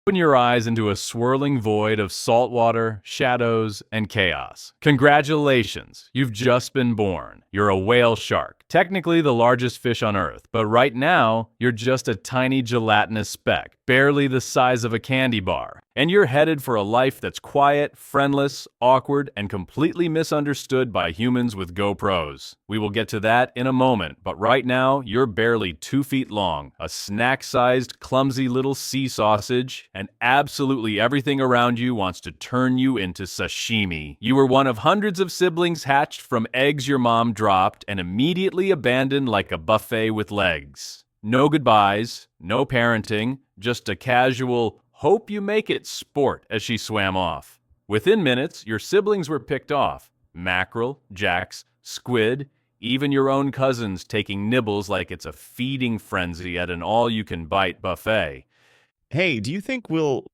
open your eyes into a swirling void of saltwater, shadows, and chaos. Congratulations, you've just been born. You're a whale shark, technically the largest fish on Earth, but right now, you're just a tiny gelatinous speck, barely the size of a candy bar. And you're headed for a life that's quiet, friendless, awkward, and completely misunderstood by humans with GoPros. We will get to that in a moment, but right now, you're barely 2 feet long, a snack-sized, clumsy little sea sausage, and absolutely everything around you wants to turn you into sashimi. You were one of hundreds of siblings hatched from eggs your mom dropped and immediately abandoned like a buffet with legs. No goodbyes, no parenting, just a casual hope you make it sport as she swam off. Within minutes, your siblings were picked off. Mackerel, jacks, squid, even your own cousins taking nibbles like it's a feeding frenzy at an all-you-can-bite buffet. Hey, do you think we'll...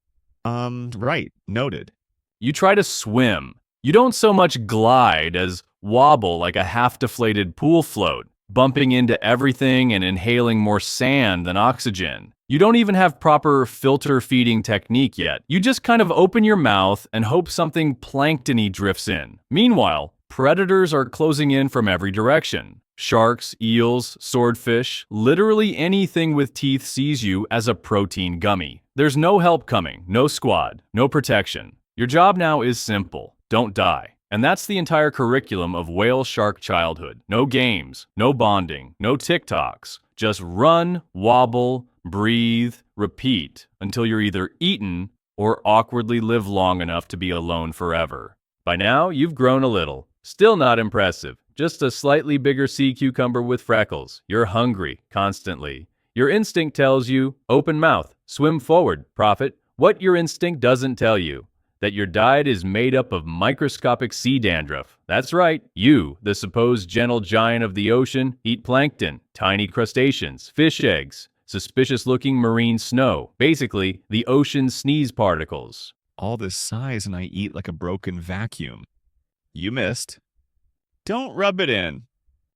right, noted. You try to swim. You don't so much glide as wobble like a half-deflated pool float, bumping into everything and inhaling more sand than oxygen. You don't even have proper filter feeding technique yet. You just kind of open your mouth and hope something planktony drifts in. Meanwhile, predators are closing in from every direction. Sharks, eels, swordfish, literally anything with teeth sees you as a protein gummy. There's no help coming, no squad, no protection. Your job now is simple: don't die. And that's the entire curriculum of whale shark childhood. No games, no bonding, no TikToks. Just run, wobble, breathe, repeat until you're either eaten or awkwardly live long enough to be alone forever. By now, you've grown a little. Still not impressive. Just a slightly bigger sea cucumber with freckles. You're hungry, constantly. Your instinct tells you, open mouth, swim forward, prophet. What your instinct doesn't tell you: that your diet is made up of microscopic sea dandruff. That's right, you, the supposed gentle giant of the ocean, eat plankton, tiny crustaceans, fish eggs, suspicious-looking marine snow, basically the ocean's sneeze particles. All this size and I eat like a broken vacuum. You missed. Don't rub it in.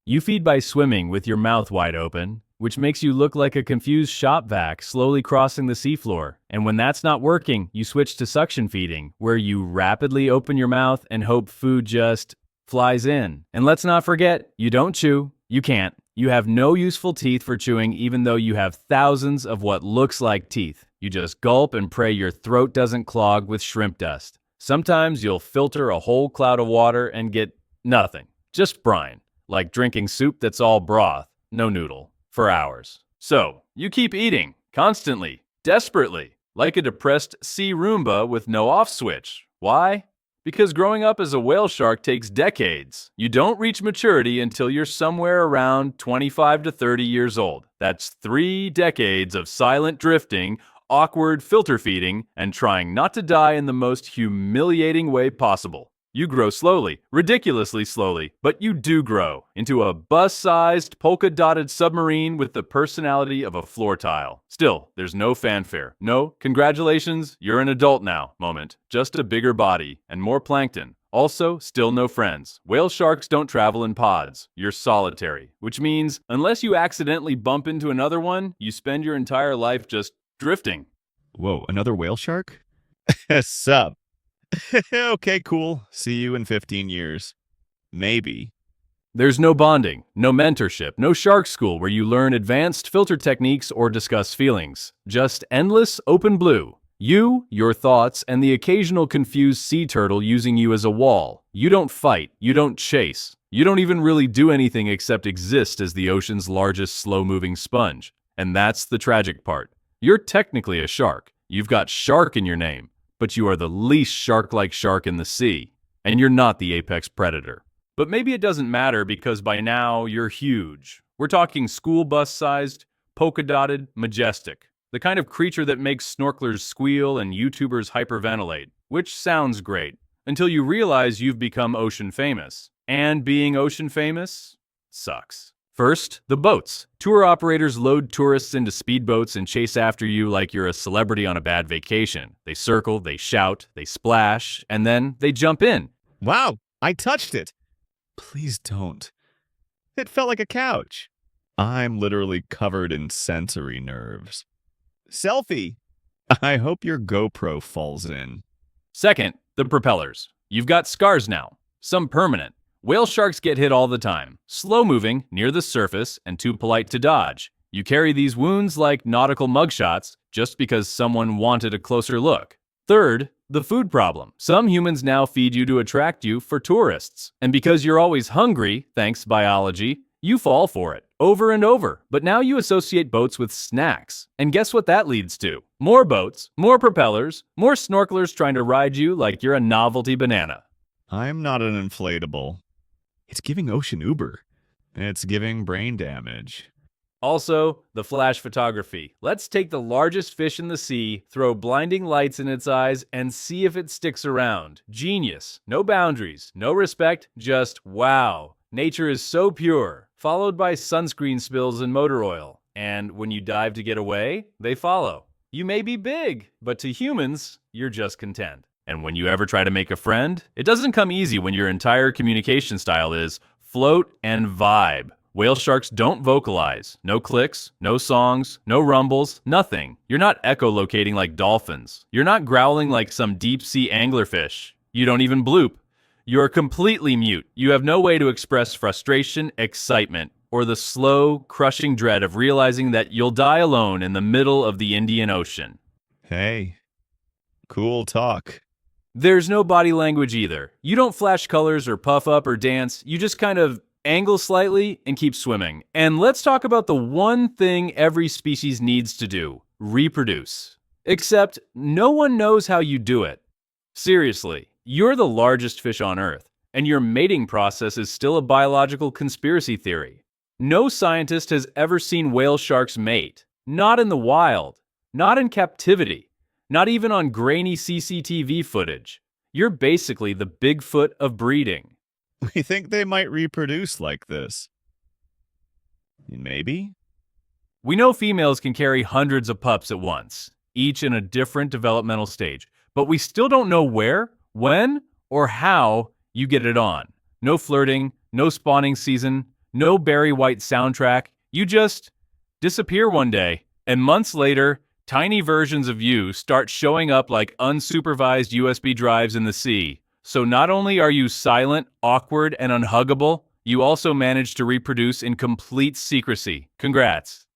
You feed by swimming with your mouth wide open, which makes you look like a confused shop vac slowly crossing the seafloor. And when that's not working, you switch to suction feeding, where you rapidly open your mouth and hope food just flies in. And let's not forget, you don't chew. You can't. You have no useful teeth for chewing, even though you have thousands of what looks like teeth. You just gulp and pray your throat doesn't clog with shrimp dust. Sometimes you'll filter a whole cloud of water and get nothing, just brine, like drinking soup that's all broth, no noodle, for hours. So, you keep eating, constantly, desperately, like a depressed sea Roomba with no off switch. Why? Because growing up as a whale shark takes decades. You don't reach maturity until you're somewhere around 25 to 30 years old. That's 3 decades of silent drifting, awkward filter feeding, and trying not to die in the most humiliating way possible. You grow slowly, ridiculously slowly, but you do grow into a bus-sized, polka-dotted submarine with the personality of a floor tile. Still, there's no fanfare. No, congratulations, you're an adult now moment. Just a bigger body and more plankton. Also, still no friends. Whale sharks don't travel in pods. You're solitary, which means unless you accidentally bump into another one, you spend your entire life just drifting. Whoa, another whale shark? Sup? Okay, cool. See you in 15 years. Maybe. There's no bonding, no mentorship, no shark school where you learn advanced filter techniques or discuss feelings. Just endless open blue. You, your thoughts, and the occasional confused sea turtle using you as a wall. You don't fight. You don't chase. You don't even really do anything except exist as the ocean's largest slow-moving sponge. And that's the tragic part. You're technically a shark. You've got shark in your name. But you are the least shark-like shark in the sea, and you're not the apex predator. But maybe it doesn't matter because by now you're huge. We're talking school bus-sized, polka-dotted, majestic. The kind of creature that makes snorkelers squeal and YouTubers hyperventilate, which sounds great, until you realize you've become ocean famous. And being ocean famous sucks. First, the boats. Tour operators load tourists into speedboats and chase after you like you're a celebrity on a bad vacation. They circle, they shout, they splash, and then they jump in. Wow, I touched it. Please don't. It felt like a couch. I'm literally covered in sensory nerves. Selfie. I hope your GoPro falls in. Second, the propellers. You've got scars now, some permanent. Whale sharks get hit all the time, slow-moving, near the surface, and too polite to dodge. You carry these wounds like nautical mugshots just because someone wanted a closer look. Third, the food problem. Some humans now feed you to attract you for tourists. And because you're always hungry, thanks biology, you fall for it, over and over. But now you associate boats with snacks. And guess what that leads to? More boats, more propellers, more snorkelers trying to ride you like you're a novelty banana. I'm not an inflatable. It's giving ocean Uber. It's giving brain damage. Also, the flash photography. Let's take the largest fish in the sea, throw blinding lights in its eyes, and see if it sticks around. Genius. No boundaries, no respect, just wow. Nature is so pure, followed by sunscreen spills and motor oil. And when you dive to get away, they follow. You may be big, but to humans, you're just content. And when you ever try to make a friend, it doesn't come easy when your entire communication style is float and vibe. Whale sharks don't vocalize. No clicks, no songs, no rumbles, nothing. You're not echolocating like dolphins. You're not growling like some deep-sea anglerfish. You don't even bloop. You're completely mute. You have no way to express frustration, excitement, or the slow, crushing dread of realizing that you'll die alone in the middle of the Indian Ocean. Hey, cool talk. There's no body language either. You don't flash colors or puff up or dance. You just kind of angle slightly and keep swimming. And let's talk about the one thing every species needs to do: reproduce. Except no one knows how you do it. Seriously, you're the largest fish on Earth, and your mating process is still a biological conspiracy theory. No scientist has ever seen whale sharks mate. Not in the wild. Not in captivity. Not even on grainy CCTV footage. You're basically the Bigfoot of breeding. We think they might reproduce like this. Maybe? We know females can carry hundreds of pups at once, each in a different developmental stage, but we still don't know where, when, or how you get it on. No flirting, no spawning season, no Barry White soundtrack. You just disappear one day, and months later, tiny versions of you start showing up like unsupervised USB drives in the sea. So not only are you silent, awkward, and unhuggable, you also manage to reproduce in complete secrecy. Congrats.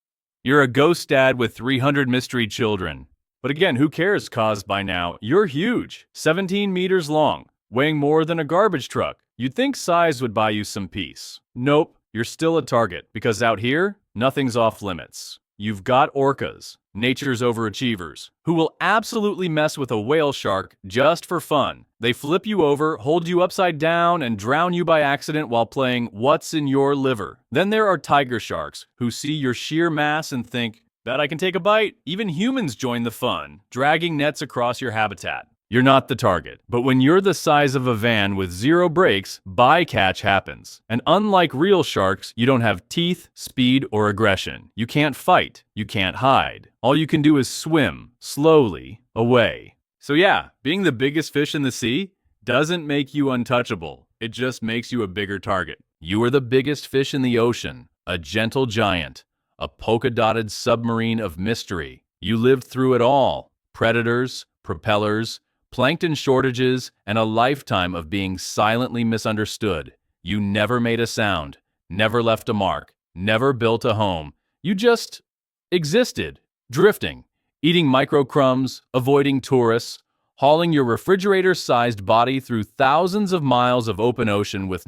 You're a ghost dad with 300 mystery children. But again, who cares, cause by now, you're huge, 17 meters long, weighing more than a garbage truck. You'd think size would buy you some peace. Nope, you're still a target, because out here, nothing's off limits. You've got orcas, nature's overachievers, who will absolutely mess with a whale shark just for fun. They flip you over, hold you upside down, and drown you by accident while playing What's in Your Liver. Then there are tiger sharks, who see your sheer mass and think, bet I can take a bite. Even humans join the fun, dragging nets across your habitat. You're not the target, but when you're the size of a van with 0 brakes, bycatch happens. And unlike real sharks, you don't have teeth, speed, or aggression. You can't fight. You can't hide. All you can do is swim, slowly, away. So yeah, being the biggest fish in the sea doesn't make you untouchable. It just makes you a bigger target. You are the biggest fish in the ocean, a gentle giant, a polka-dotted submarine of mystery. You lived through it all. Predators, propellers, plankton shortages, and a lifetime of being silently misunderstood. You never made a sound, never left a mark, never built a home. You just existed, drifting, eating microcrumbs, avoiding tourists, hauling your refrigerator-sized body through thousands of miles of open ocean with